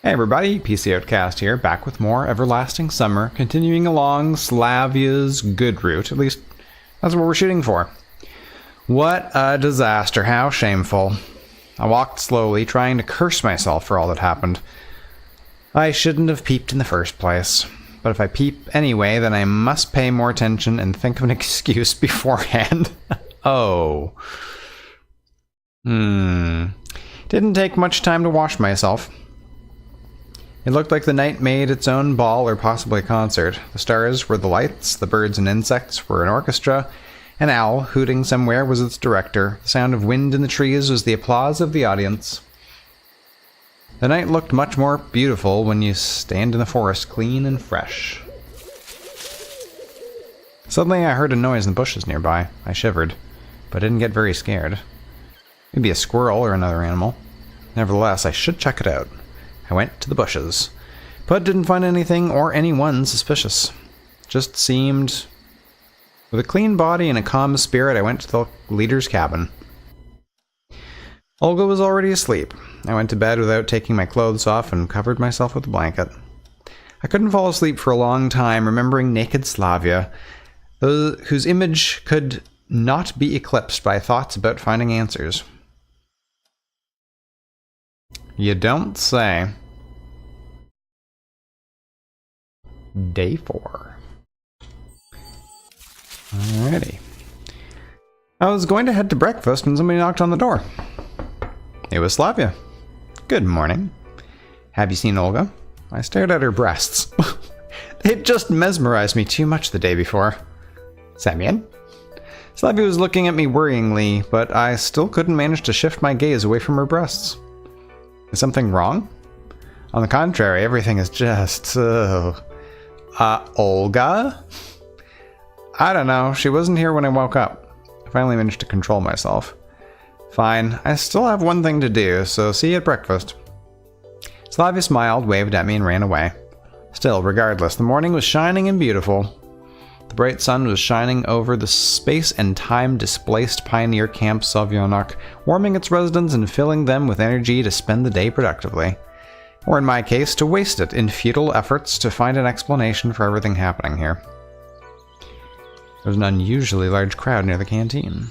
Hey everybody, PC Outcast here, back with more Everlasting Summer, continuing along Slavia's good route. At least, that's what we're shooting for. What a disaster, how shameful. I walked slowly, trying to curse myself for all that happened. I shouldn't have peeped in the first place. But if I peep anyway, then I must pay more attention and think of an excuse beforehand. Oh. Didn't take much time to wash myself. It looked like the night made its own ball or possibly a concert. The stars were the lights, the birds and insects were an orchestra, an owl hooting somewhere was its director, the sound of wind in the trees was the applause of the audience. The night looked much more beautiful when you stand in the forest clean and fresh. Suddenly I heard a noise in the bushes nearby. I shivered, but didn't get very scared. Maybe a squirrel or another animal. Nevertheless, I should check it out. I went to the bushes, but didn't find anything or anyone suspicious. Just seemed... With a clean body and a calm spirit, I went to the leader's cabin. Olga was already asleep. I went to bed without taking my clothes off and covered myself with a blanket. I couldn't fall asleep for a long time, remembering naked Slavia, whose image could not be eclipsed by thoughts about finding answers. You don't say. Day 4. Alrighty. I was going to head to breakfast when somebody knocked on the door. It was Slavia. Good morning. Have you seen Olga? I stared at her breasts. It just mesmerized me too much the day before. Semyon? Slavia was looking at me worryingly, but I still couldn't manage to shift my gaze away from her breasts. Is something wrong? On the contrary, everything is just... Olga? I don't know, she wasn't here when I woke up. I finally managed to control myself. Fine, I still have one thing to do, so see you at breakfast. Slavia smiled, waved at me, and ran away. Still, regardless, the morning was shining and beautiful. The bright sun was shining over the space and time-displaced pioneer camp Sovyonok, warming its residents and filling them with energy to spend the day productively. Or in my case, to waste it in futile efforts to find an explanation for everything happening here. There was an unusually large crowd near the canteen,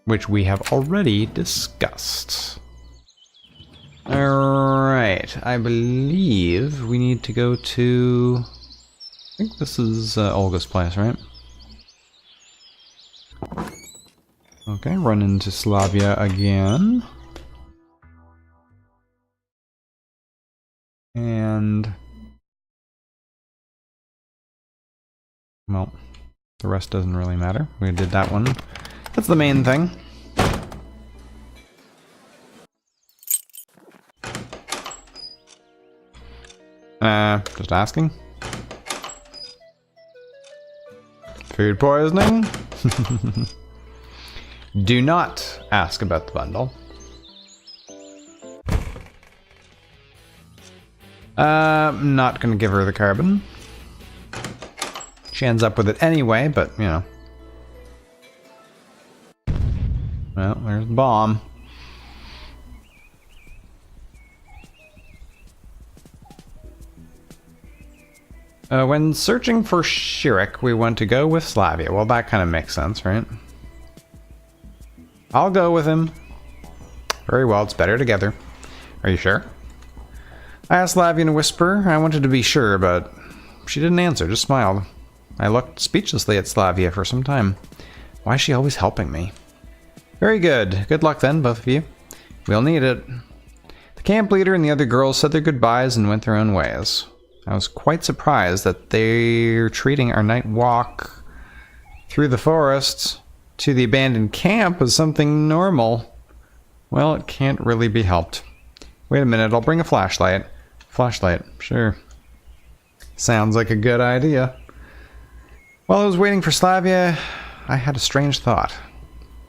which we have already discussed. Alright, I believe we need to go to... I think this is Olga's place, right? Okay, run into Slavia again. And... well, the rest doesn't really matter. We did that one. That's the main thing. Just asking. Food poisoning? Do not ask about the bundle. Not gonna give her the carbon. She ends up with it anyway, but, you know. Well, there's the bomb. When searching for Shurik, we want to go with Slavia. Well, that kind of makes sense, right? I'll go with him. Very well, it's better together. Are you sure? I asked Slavia in a whisper. I wanted to be sure, but she didn't answer, just smiled. I looked speechlessly at Slavia for some time. Why is she always helping me? Very good. Good luck then, both of you. We'll need it. The camp leader and the other girls said their goodbyes and went their own ways. I was quite surprised that they're treating our night walk through the forests to the abandoned camp as something normal. Well, it can't really be helped. Wait a minute, I'll bring a flashlight. Flashlight, sure. Sounds like a good idea. While I was waiting for Slavia, I had a strange thought.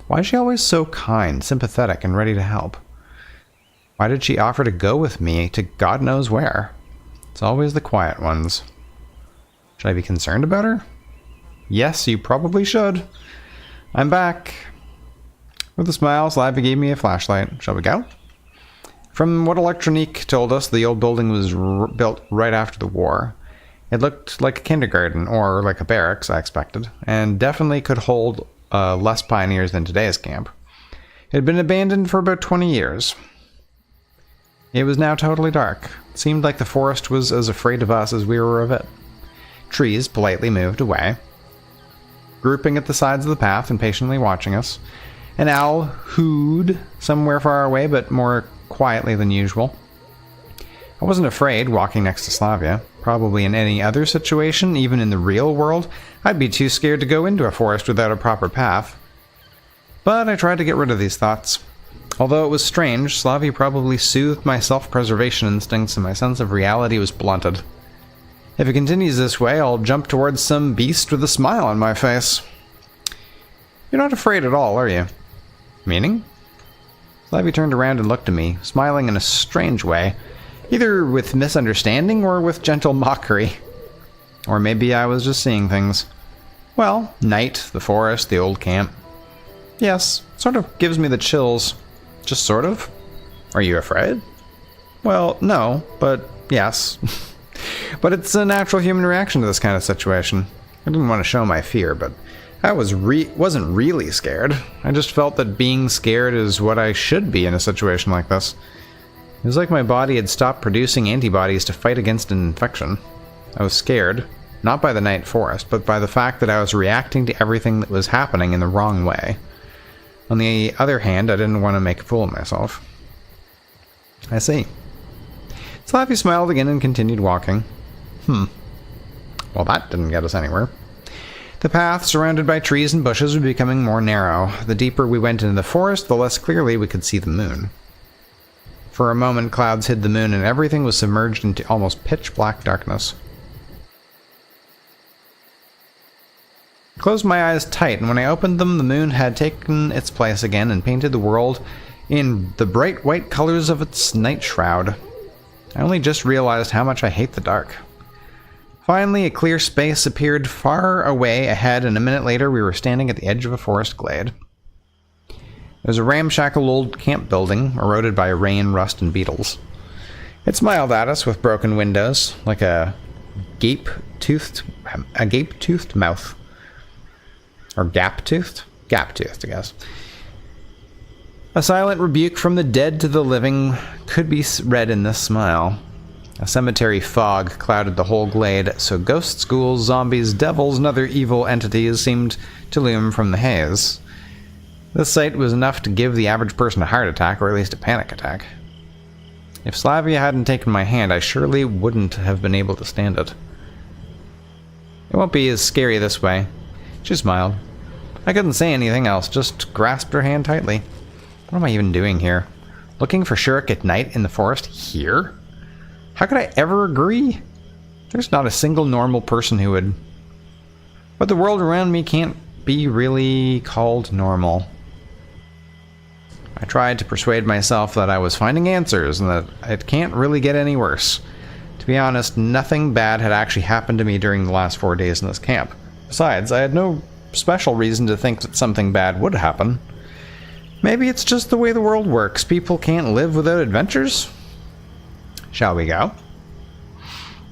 Why is she always so kind, sympathetic, and ready to help? Why did she offer to go with me to God knows where? It's always the quiet ones. Should I be concerned about her? Yes, you probably should. I'm back. With a smile, Slavia gave me a flashlight. Shall we go? From what Electronique told us, the old building was built right after the war. It looked like a kindergarten, or like a barracks, I expected, and definitely could hold less pioneers than today's camp. It had been abandoned for about 20 years. It was now totally dark. It seemed like the forest was as afraid of us as we were of it. Trees politely moved away, grouping at the sides of the path and patiently watching us. An owl hooed somewhere far away, but more quietly than usual. I wasn't afraid walking next to Slavia. Probably in any other situation, even in the real world, I'd be too scared to go into a forest without a proper path. But I tried to get rid of these thoughts. Although it was strange, Slavia probably soothed my self-preservation instincts and my sense of reality was blunted. If it continues this way, I'll jump towards some beast with a smile on my face. You're not afraid at all, are you? Meaning? Slavia turned around and looked at me, smiling in a strange way, either with misunderstanding or with gentle mockery. Or maybe I was just seeing things. Well, night, the forest, the old camp. Yes, sort of gives me the chills. Just sort of? Are you afraid? Well, no, but yes. But it's a natural human reaction to this kind of situation. I didn't want to show my fear, but I wasn't really scared. I just felt that being scared is what I should be in a situation like this. It was like my body had stopped producing antibodies to fight against an infection. I was scared, not by the night forest, but by the fact that I was reacting to everything that was happening in the wrong way. On the other hand, I didn't want to make a fool of myself. I see. Slappy smiled again and continued walking. Well, that didn't get us anywhere. The path, surrounded by trees and bushes, was becoming more narrow. The deeper we went into the forest, the less clearly we could see the moon. For a moment, clouds hid the moon, and everything was submerged into almost pitch-black darkness. I closed my eyes tight, and when I opened them, the moon had taken its place again and painted the world in the bright white colors of its night shroud. I only just realized how much I hate the dark. Finally, a clear space appeared far away ahead, and a minute later we were standing at the edge of a forest glade. It was a ramshackle old camp building, eroded by rain, rust, and beetles. It smiled at us with broken windows, like a gape-toothed mouth. Or gap-toothed? Gap-toothed, I guess. A silent rebuke from the dead to the living could be read in this smile. A cemetery fog clouded the whole glade, so ghosts, ghouls, zombies, devils, and other evil entities seemed to loom from the haze. This sight was enough to give the average person a heart attack, or at least a panic attack. If Slavia hadn't taken my hand, I surely wouldn't have been able to stand it. It won't be as scary this way. She smiled. I couldn't say anything else, just grasped her hand tightly. What am I even doing here? Looking for Shurik at night in the forest here? How could I ever agree? There's not a single normal person who would. But the world around me can't be really called normal. I tried to persuade myself that I was finding answers and that it can't really get any worse. To be honest, nothing bad had actually happened to me during the last 4 days in this camp. Besides, I had no special reason to think that something bad would happen. Maybe it's just the way the world works. People can't live without adventures? Shall we go?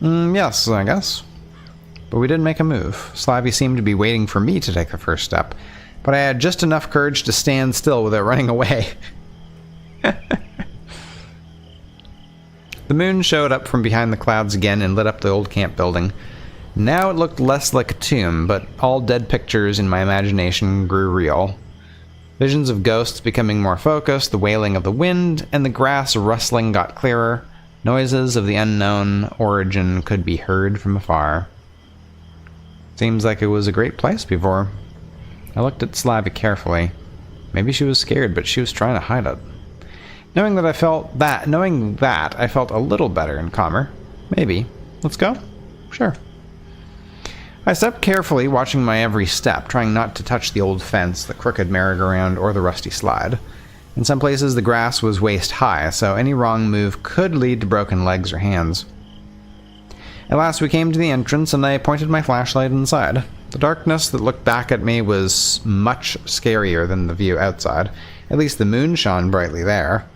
Yes, I guess. But we didn't make a move. Slavy seemed to be waiting for me to take the first step, but I had just enough courage to stand still without running away. The moon showed up from behind the clouds again and lit up the old camp building. Now it looked less like a tomb, but all dead pictures in my imagination grew real. Visions of ghosts becoming more focused, the wailing of the wind, and the grass rustling got clearer. Noises of the unknown origin could be heard from afar. Seems like it was a great place before. I looked at Slavia carefully. Maybe she was scared, but she was trying to hide it. Knowing that, I felt a little better and calmer. Maybe. Let's go? Sure. I stepped carefully, watching my every step, trying not to touch the old fence, the crooked merry-go-round, or the rusty slide. In some places, the grass was waist-high, so any wrong move could lead to broken legs or hands. At last we came to the entrance, and I pointed my flashlight inside. The darkness that looked back at me was much scarier than the view outside. At least the moon shone brightly there.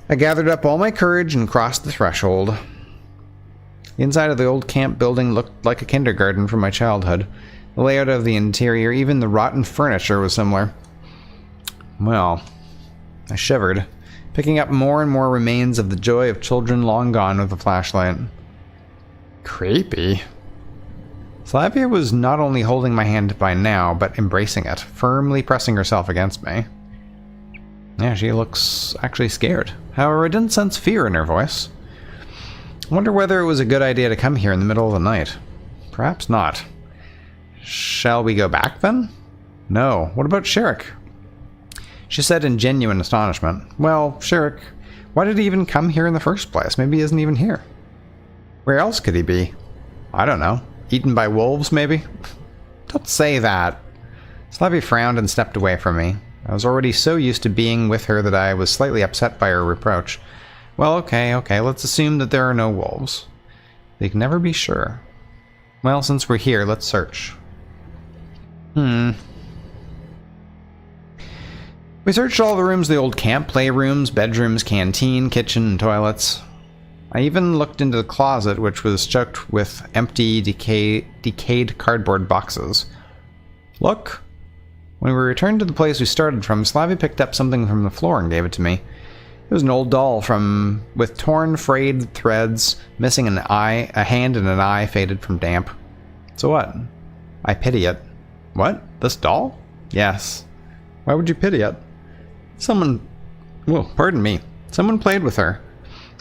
I gathered up all my courage and crossed the threshold. The inside of the old camp building looked like a kindergarten from my childhood. The layout of the interior, even the rotten furniture, was similar. Well, I shivered, picking up more and more remains of the joy of children long gone with a flashlight. Creepy. Slavia was not only holding my hand by now, but embracing it, firmly pressing herself against me. Yeah, she looks actually scared. However, I didn't sense fear in her voice. I wonder whether it was a good idea to come here in the middle of the night. Perhaps not. Shall we go back, then? No. What about Shurik? She said in genuine astonishment. Well, Shurik, why did he even come here in the first place? Maybe he isn't even here. Where else could he be? I don't know. Eaten by wolves, maybe? Don't say that. Slavia frowned and stepped away from me. I was already so used to being with her that I was slightly upset by her reproach. Well, okay, let's assume that there are no wolves. They can never be sure. Well, since we're here, let's search. We searched all the rooms of the old camp, playrooms, bedrooms, canteen, kitchen, and toilets. I even looked into the closet, which was choked with empty, decayed cardboard boxes. Look! When we returned to the place we started from, Slavia picked up something from the floor and gave it to me. It was an old doll with torn, frayed threads, missing an eye, a hand and an eye faded from damp. So what? I pity it. What? This doll? Yes. Why would you pity it? Someone played with her.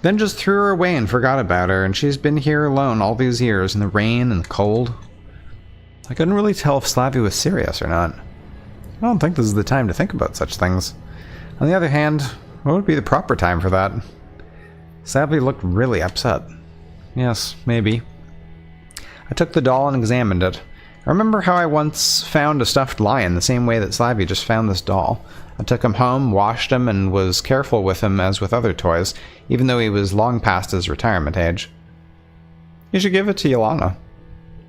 Then just threw her away and forgot about her, and she's been here alone all these years in the rain and the cold. I couldn't really tell if Slavia was serious or not. I don't think this is the time to think about such things. On the other hand, what would be the proper time for that? Slavia looked really upset. Yes, maybe. I took the doll and examined it. I remember how I once found a stuffed lion the same way that Slavia just found this doll. I took him home, washed him, and was careful with him as with other toys, even though he was long past his retirement age. You should give it to Yelena.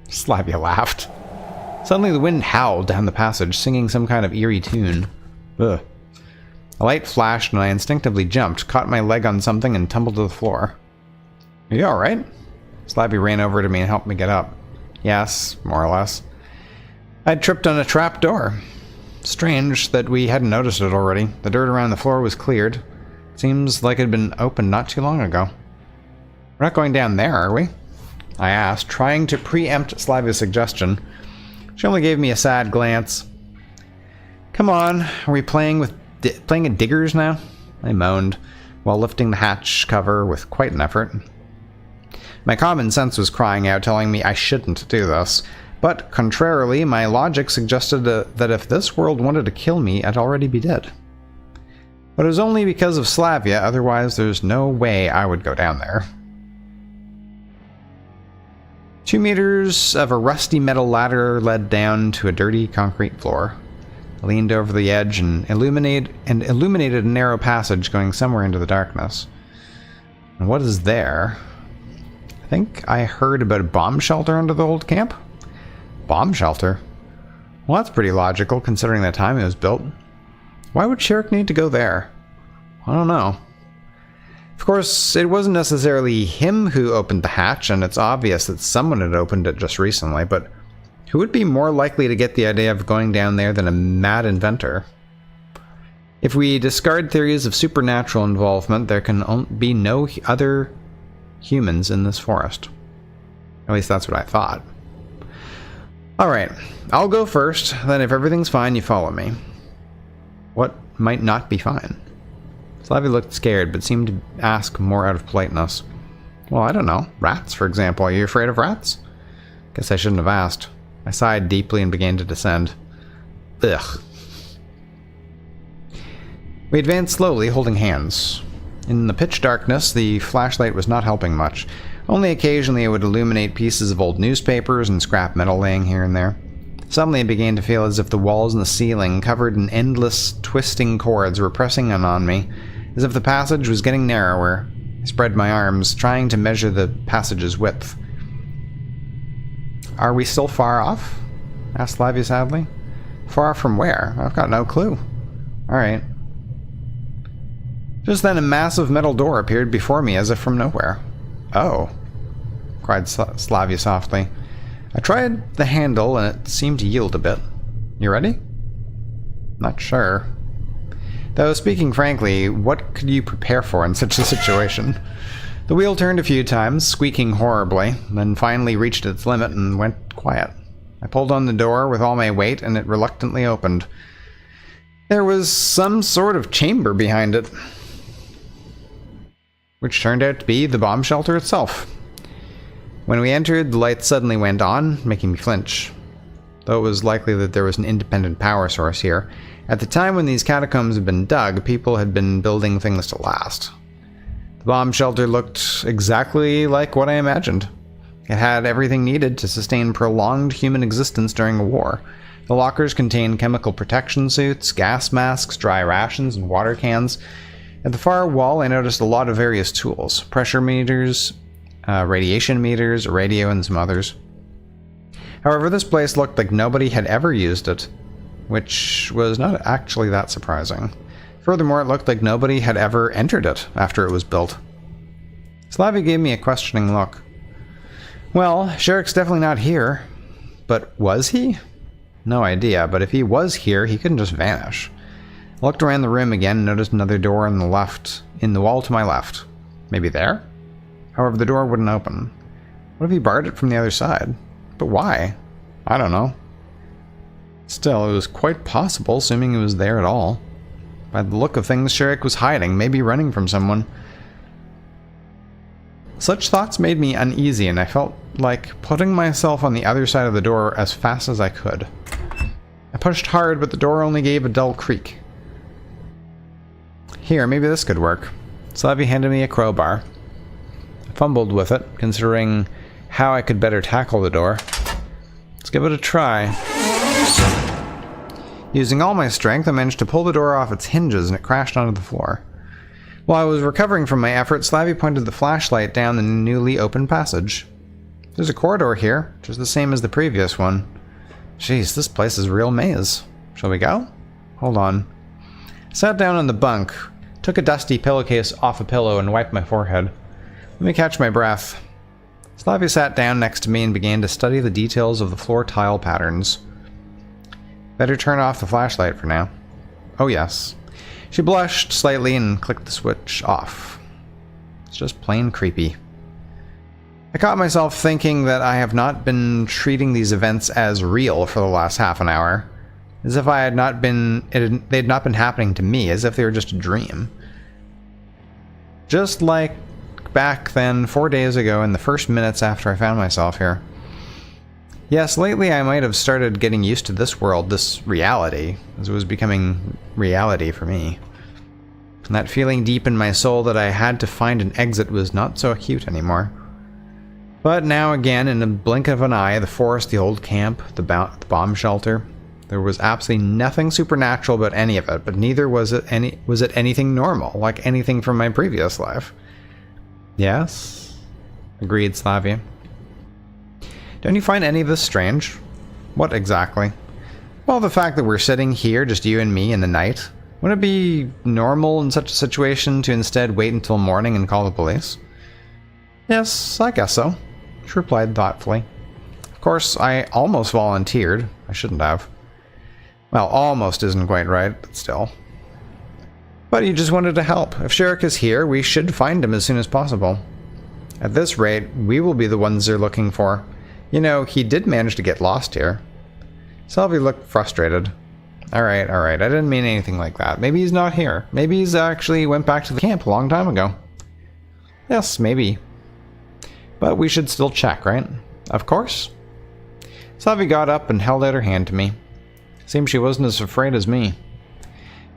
Slavia laughed. Suddenly the wind howled down the passage, singing some kind of eerie tune. Ugh. A light flashed and I instinctively jumped, caught my leg on something, and tumbled to the floor. Are you alright? Slavia ran over to me and helped me get up. Yes, more or less. I'd tripped on a trap door. Strange that we hadn't noticed it already. The dirt around the floor was cleared. Seems like it had been opened not too long ago. We're not going down there, are we? I asked, trying to preempt Slavia's suggestion. She only gave me a sad glance. Come on, are we playing at diggers now? I moaned, while lifting the hatch cover with quite an effort. My common sense was crying out, telling me I shouldn't do this. But, contrarily, my logic suggested that if this world wanted to kill me, I'd already be dead. But it was only because of Slavia, otherwise there's no way I would go down there. 2 meters of a rusty metal ladder led down to a dirty concrete floor. I leaned over the edge and illuminated a narrow passage going somewhere into the darkness. And what is there? I think I heard about a bomb shelter under the old camp? Bomb shelter? Well, that's pretty logical, considering the time it was built. Why would Shurik need to go there? I don't know. Of course, it wasn't necessarily him who opened the hatch, and it's obvious that someone had opened it just recently, but who would be more likely to get the idea of going down there than a mad inventor? If we discard theories of supernatural involvement, there can be no other humans in this forest. At least that's what I thought. Alright, I'll go first, then if everything's fine, you follow me. What might not be fine? Slavia looked scared, but seemed to ask more out of politeness. Well, I don't know. Rats, for example. Are you afraid of rats? Guess I shouldn't have asked. I sighed deeply and began to descend. Ugh. We advanced slowly, holding hands. In the pitch darkness, the flashlight was not helping much. Only occasionally it would illuminate pieces of old newspapers and scrap metal laying here and there. Suddenly it began to feel as if the walls and the ceiling, covered in endless twisting cords, were pressing in on me, as if the passage was getting narrower. I spread my arms, trying to measure the passage's width. Are we still far off? Asked Slavia sadly. Far from where? I've got no clue. Alright. Just then a massive metal door appeared before me as if from nowhere. "Oh," cried Slavia softly. I tried the handle and it seemed to yield a bit. "You ready?" "Not sure." Though, speaking frankly, what could you prepare for in such a situation? The wheel turned a few times, squeaking horribly, then finally reached its limit and went quiet. I pulled on the door with all my weight and it reluctantly opened. There was some sort of chamber behind it, which turned out to be the bomb shelter itself. When we entered, the light suddenly went on, making me flinch. Though it was likely that there was an independent power source here, at the time when these catacombs had been dug, people had been building things to last. The bomb shelter looked exactly like what I imagined. It had everything needed to sustain prolonged human existence during a war. The lockers contained chemical protection suits, gas masks, dry rations, and water cans. At the far wall, I noticed a lot of various tools: pressure meters, radiation meters, a radio, and some others. However, this place looked like nobody had ever used it, which was not actually that surprising. Furthermore, it looked like nobody had ever entered it after it was built. Slavy gave me a questioning look. Well, Shurik's definitely not here. But was he? No idea, but if he was here, he couldn't just vanish. I looked around the room again and noticed another door on the left, in the wall to my left. Maybe there? However, the door wouldn't open. What if he barred it from the other side? But why? I don't know. Still, it was quite possible, assuming he was there at all. By the look of things, Shurik was hiding, maybe running from someone. Such thoughts made me uneasy, and I felt like putting myself on the other side of the door as fast as I could. I pushed hard, but the door only gave a dull creak. Here, maybe this could work. Slavy handed me a crowbar. I fumbled with it, considering how I could better tackle the door. Let's give it a try. Using all my strength, I managed to pull the door off its hinges and it crashed onto the floor. While I was recovering from my effort, Slavy pointed the flashlight down the newly opened passage. There's a corridor here, just the same as the previous one. Jeez, this place is a real maze. Shall we go? Hold on. I sat down on the bunk, took a dusty pillowcase off a pillow and wiped my forehead. Let me catch my breath. Slavy sat down next to me and began to study the details of the floor tile patterns. Better turn off the flashlight for now. Oh yes. She blushed slightly and clicked the switch off. It's just plain creepy. I caught myself thinking that I have not been treating these events as real for the last half an hour. As if they had not been happening to me, as if they were just a dream. Just like back then, 4 days ago, in the first minutes after I found myself here. Yes, lately I might have started getting used to this world, this reality, as it was becoming reality for me. And that feeling deep in my soul that I had to find an exit was not so acute anymore. But now again, in a blink of an eye, the forest, the old camp, the bomb shelter, there was absolutely nothing supernatural about any of it, but neither was it anything normal, like anything from my previous life. Yes, agreed Slavia. Don't you find any of this strange? What exactly? Well, the fact that we're sitting here, just you and me, in the night. Wouldn't it be normal in such a situation to instead wait until morning and call the police? Yes, I guess so, she replied thoughtfully. Of course, I almost volunteered. I shouldn't have. Well, almost isn't quite right, but still. But you just wanted to help. If Shurik is here, we should find him as soon as possible. At this rate, we will be the ones they're looking for. You know, he did manage to get lost here. Sylvie looked frustrated. Alright, I didn't mean anything like that. Maybe he's not here. Maybe he's actually went back to the camp a long time ago. Yes, maybe. But we should still check, right? Of course. Sylvie got up and held out her hand to me. Seemed she wasn't as afraid as me.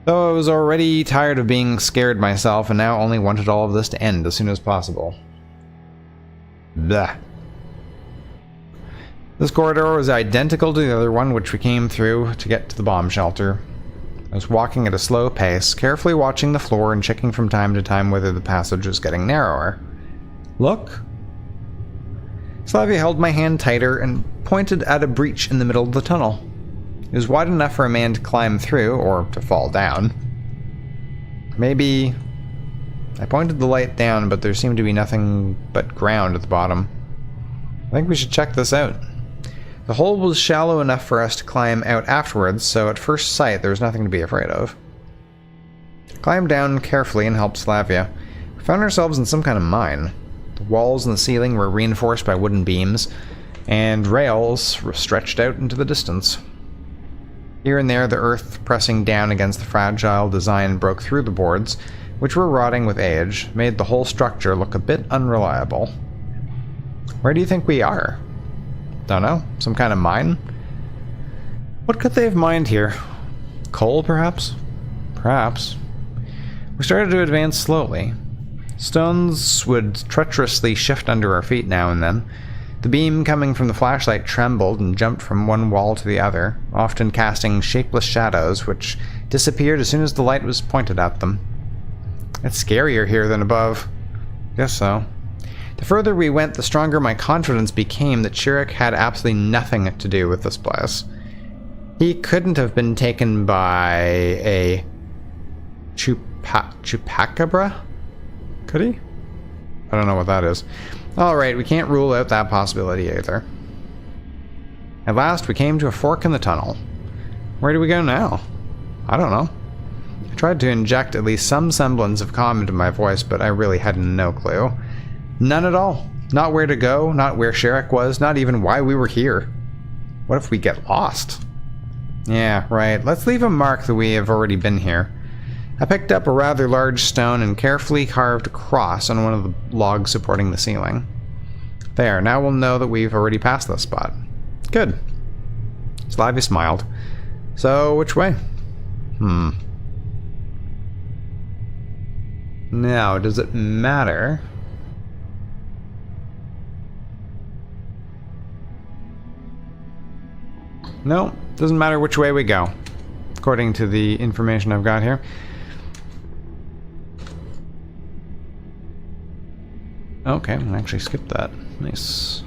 Though I was already tired of being scared myself and now only wanted all of this to end as soon as possible. Blah. This corridor was identical to the other one which we came through to get to the bomb shelter. I was walking at a slow pace, carefully watching the floor and checking from time to time whether the passage was getting narrower. Look. Slavia held my hand tighter and pointed at a breach in the middle of the tunnel. It was wide enough for a man to climb through, or to fall down. Maybe I pointed the light down, but there seemed to be nothing but ground at the bottom. I think we should check this out. The hole was shallow enough for us to climb out afterwards, so at first sight there was nothing to be afraid of. I climbed down carefully and helped Slavia. We found ourselves in some kind of mine. The walls and the ceiling were reinforced by wooden beams, and rails stretched out into the distance. Here and there, the earth pressing down against the fragile design broke through the boards, which were rotting with age, made the whole structure look a bit unreliable. Where do you think we are? Don't know. Some kind of mine? What could they have mined here? Coal, perhaps? Perhaps. We started to advance slowly. Stones would treacherously shift under our feet now and then. The beam coming from the flashlight trembled and jumped from one wall to the other, often casting shapeless shadows which disappeared as soon as the light was pointed at them. It's scarier here than above. Guess so. The further we went, the stronger my confidence became that Shurik had absolutely nothing to do with this place. He couldn't have been taken by a chupacabra? Could he? I don't know what that is. Alright, we can't rule out that possibility either. At last, we came to a fork in the tunnel. Where do we go now? I don't know. I tried to inject at least some semblance of calm into my voice, but I really had no clue. None at all. Not where to go, not where Shurik was, not even why we were here. What if we get lost? Yeah, right. Let's leave a mark that we have already been here. I picked up a rather large stone and carefully carved a cross on one of the logs supporting the ceiling. There, now we'll know that we've already passed this spot. Good. Slavia smiled. So, which way? Now, does it matter? No, doesn't matter which way we go, according to the information I've got here. Okay, I actually skipped that. Nice.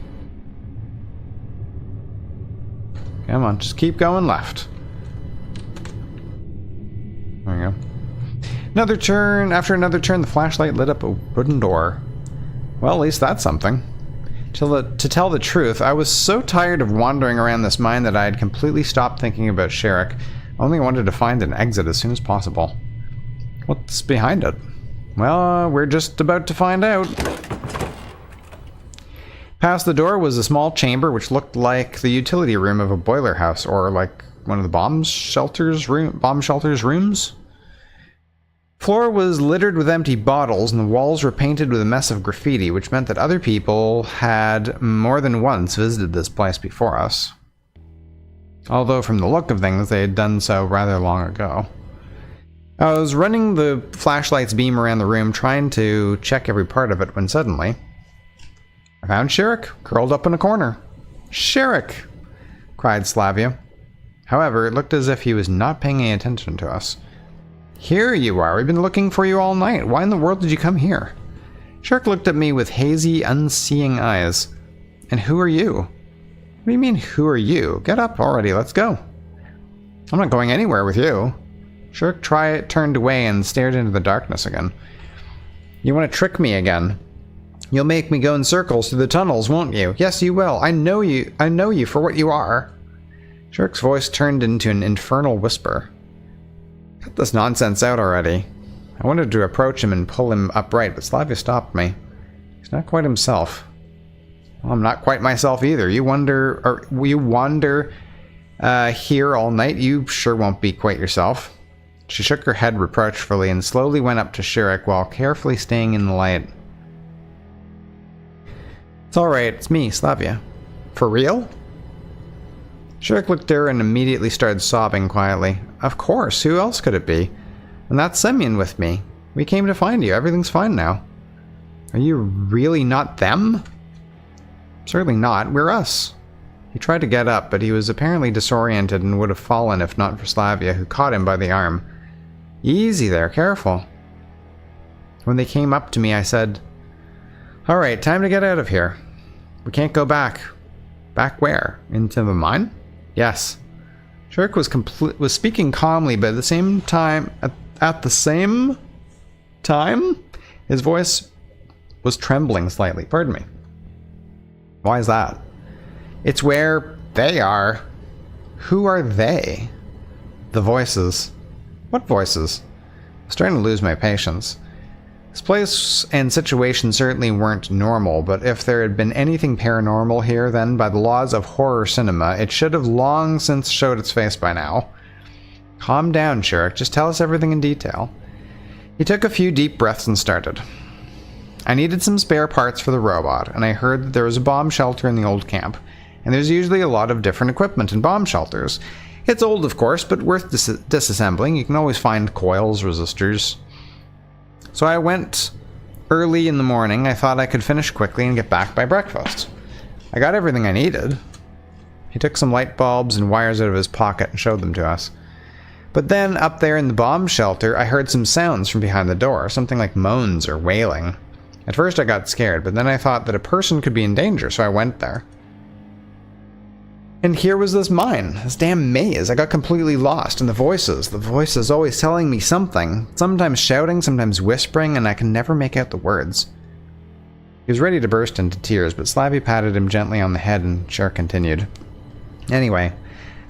Come on, just keep going left. There we go. Another turn. After another turn, the flashlight lit up a wooden door. Well, at least that's something. To tell the truth, I was so tired of wandering around this mine that I had completely stopped thinking about Shurik. I only wanted to find an exit as soon as possible. What's behind it? Well, we're just about to find out. Past the door was a small chamber which looked like the utility room of a boiler house, or like one of the bomb shelters rooms. Floor was littered with empty bottles, and the walls were painted with a mess of graffiti, which meant that other people had more than once visited this place before us. Although from the look of things, they had done so rather long ago. I was running the flashlight's beam around the room, trying to check every part of it, when suddenly I found Shurik, curled up in a corner. "Shurik!" cried Slavia. However, it looked as if he was not paying any attention to us. "Here you are. We've been looking for you all night. Why in the world did you come here?" Shurik looked at me with hazy, unseeing eyes. "And who are you?" "What do you mean, who are you? Get up already, let's go." "I'm not going anywhere with you." Shurik turned away and stared into the darkness again. "You want to trick me again? You'll make me go in circles through the tunnels, won't you? Yes, you will. I know you for what you are." Shurik's voice turned into an infernal whisper. "Cut this nonsense out already." I wanted to approach him and pull him upright, but Slavia stopped me. He's not quite himself. Well, I'm not quite myself either. You wander here all night, you sure won't be quite yourself. She shook her head reproachfully and slowly went up to Shurik while carefully staying in the light. "It's alright, it's me, Slavia." "For real?" Shurik looked at her and immediately started sobbing quietly. "Of course, who else could it be? And that's Semyon with me. We came to find you, everything's fine now." "Are you really not them?" "Certainly not, we're us." He tried to get up, but he was apparently disoriented and would have fallen if not for Slavia, who caught him by the arm. "Easy there, careful." When they came up to me, I said, "Alright, time to get out of here. We can't go back." "Back where? Into the mine?" "Yes." Shurik was speaking calmly, but at the same time, His voice was trembling slightly. Pardon me. Why is that? It's where they are. Who are they? The voices. What voices? I was starting to lose my patience. This place and situation certainly weren't normal, but if there had been anything paranormal here, then by the laws of horror cinema, it should have long since showed its face by now. Calm down, Shurik. Just tell us everything in detail. He took a few deep breaths and started. I needed some spare parts for the robot, and I heard that there was a bomb shelter in the old camp, and there's usually a lot of different equipment in bomb shelters. It's old, of course, but worth disassembling. You can always find coils, resistors. So I went early in the morning. I thought I could finish quickly and get back by breakfast. I got everything I needed. He took some light bulbs and wires out of his pocket and showed them to us. But then, up there in the bomb shelter, I heard some sounds from behind the door, something like moans or wailing. At first I got scared, but then I thought that a person could be in danger, so I went there. And here was this mine, this damn maze. I got completely lost, and the voices always telling me something, sometimes shouting, sometimes whispering, and I can never make out the words. He was ready to burst into tears, but Slavy patted him gently on the head and Shurik continued. Anyway,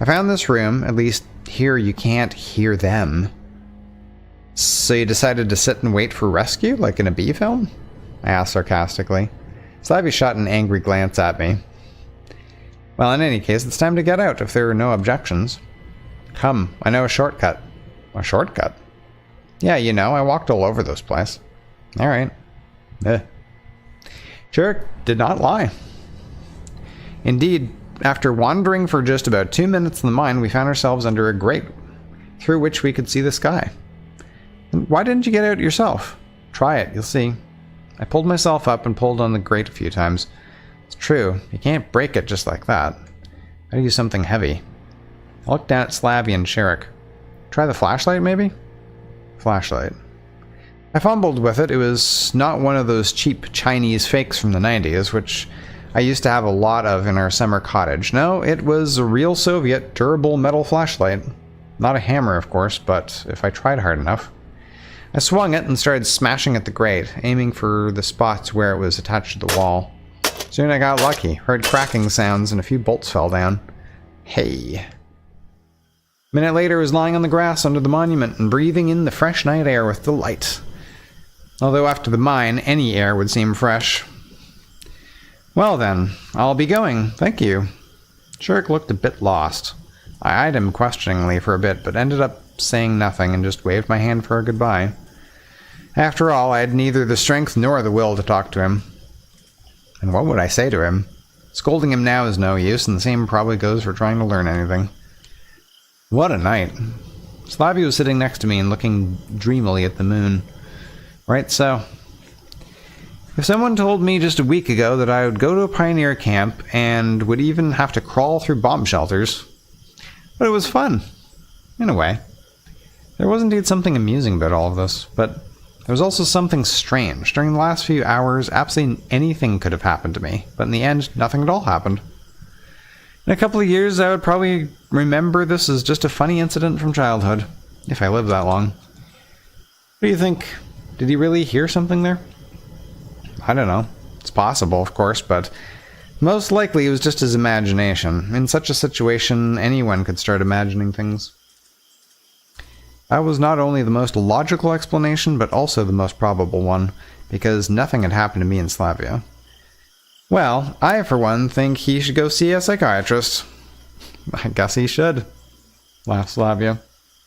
I found this room. At least here you can't hear them. So you decided to sit and wait for rescue, like in a B film? I asked sarcastically. Slavy shot an angry glance at me. Well, in any case, it's time to get out if there are no objections. Come, I know a shortcut. A shortcut? Yeah, you know, I walked all over this place. Alright. Shurik did not lie. Indeed, after wandering for just about 2 minutes in the mine, we found ourselves under a grate, through which we could see the sky. And why didn't you get out yourself? Try it, you'll see. I pulled myself up and pulled on the grate a few times. It's true, you can't break it just like that. Gotta use something heavy. I looked down at Slavy and Shurik. Try the flashlight, maybe? Flashlight. I fumbled with it. It was not one of those cheap Chinese fakes from the 90s, which I used to have a lot of in our summer cottage. No, it was a real Soviet, durable metal flashlight. Not a hammer, of course, but if I tried hard enough. I swung it and started smashing at the grate, aiming for the spots where it was attached to the wall. Soon I got lucky, heard cracking sounds, and a few bolts fell down. Hey. A minute later, I was lying on the grass under the monument and breathing in the fresh night air with delight. Although after the mine, any air would seem fresh. Well then, I'll be going, thank you. Shurik looked a bit lost. I eyed him questioningly for a bit, but ended up saying nothing and just waved my hand for a goodbye. After all, I had neither the strength nor the will to talk to him. And what would I say to him? Scolding him now is no use, and the same probably goes for trying to learn anything. What a night. Slavy was sitting next to me and looking dreamily at the moon. Right, so if someone told me just a week ago that I would go to a pioneer camp and would even have to crawl through bomb shelters, but it was fun, in a way. There was indeed something amusing about all of this, but there was also something strange. During the last few hours, absolutely anything could have happened to me, but in the end, nothing at all happened. In a couple of years, I would probably remember this as just a funny incident from childhood, if I lived that long. What do you think? Did he really hear something there? I don't know. It's possible, of course, but most likely it was just his imagination. In such a situation, anyone could start imagining things. That was not only the most logical explanation, but also the most probable one, because nothing had happened to me in Slavia. Well, I, for one, think he should go see a psychiatrist. I guess he should, laughed Slavia.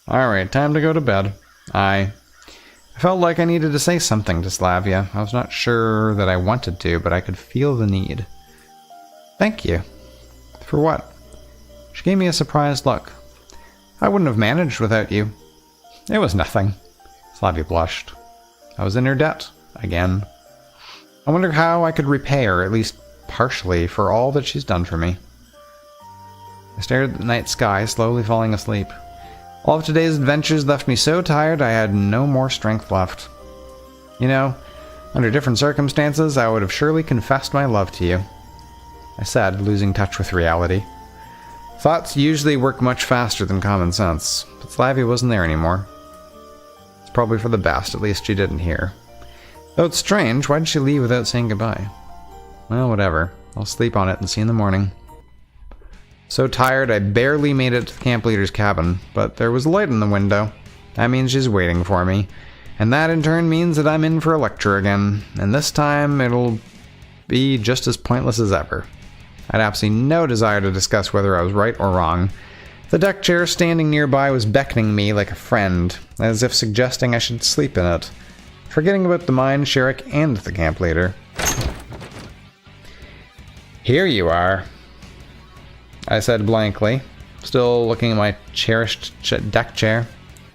Alright, time to go to bed. I felt like I needed to say something to Slavia. I was not sure that I wanted to, but I could feel the need. Thank you. For what? She gave me a surprised look. I wouldn't have managed without you. It was nothing. Slavia blushed. I was in her debt. Again. I wonder how I could repay her, at least partially, for all that she's done for me. I stared at the night sky, slowly falling asleep. All of today's adventures left me so tired I had no more strength left. You know, under different circumstances, I would have surely confessed my love to you, I said, losing touch with reality. Thoughts usually work much faster than common sense, but Slavia wasn't there anymore. It's probably for the best, at least she didn't hear. Though it's strange, why did she leave without saying goodbye? Well, whatever. I'll sleep on it and see you in the morning. So tired, I barely made it to the camp leader's cabin, but there was light in the window. That means she's waiting for me. And that in turn means that I'm in for a lecture again, and this time it'll be just as pointless as ever. I had absolutely no desire to discuss whether I was right or wrong. The deck chair standing nearby was beckoning me like a friend, as if suggesting I should sleep in it, forgetting about the mine, Shurik, and the camp leader. Here you are, I said blankly, still looking at my cherished deck chair.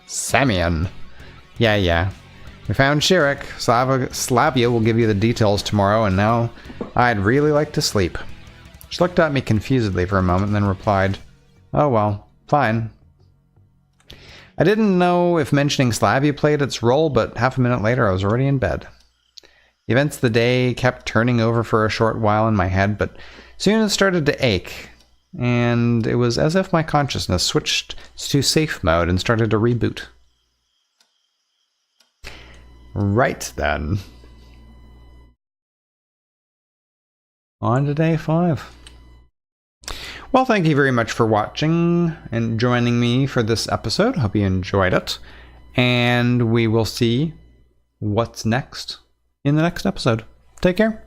Semyon. Yeah. We found Shurik. Slavia will give you the details tomorrow, and now I'd really like to sleep. She looked at me confusedly for a moment and then replied, "Oh well, fine." I didn't know if mentioning Slavia played its role, but half a minute later I was already in bed. The events of the day kept turning over for a short while in my head, but soon it started to ache, and it was as if my consciousness switched to safe mode and started to reboot. Right then. On to day 5. Well, thank you very much for watching and joining me for this episode. Hope you enjoyed it. And we will see what's next in the next episode. Take care.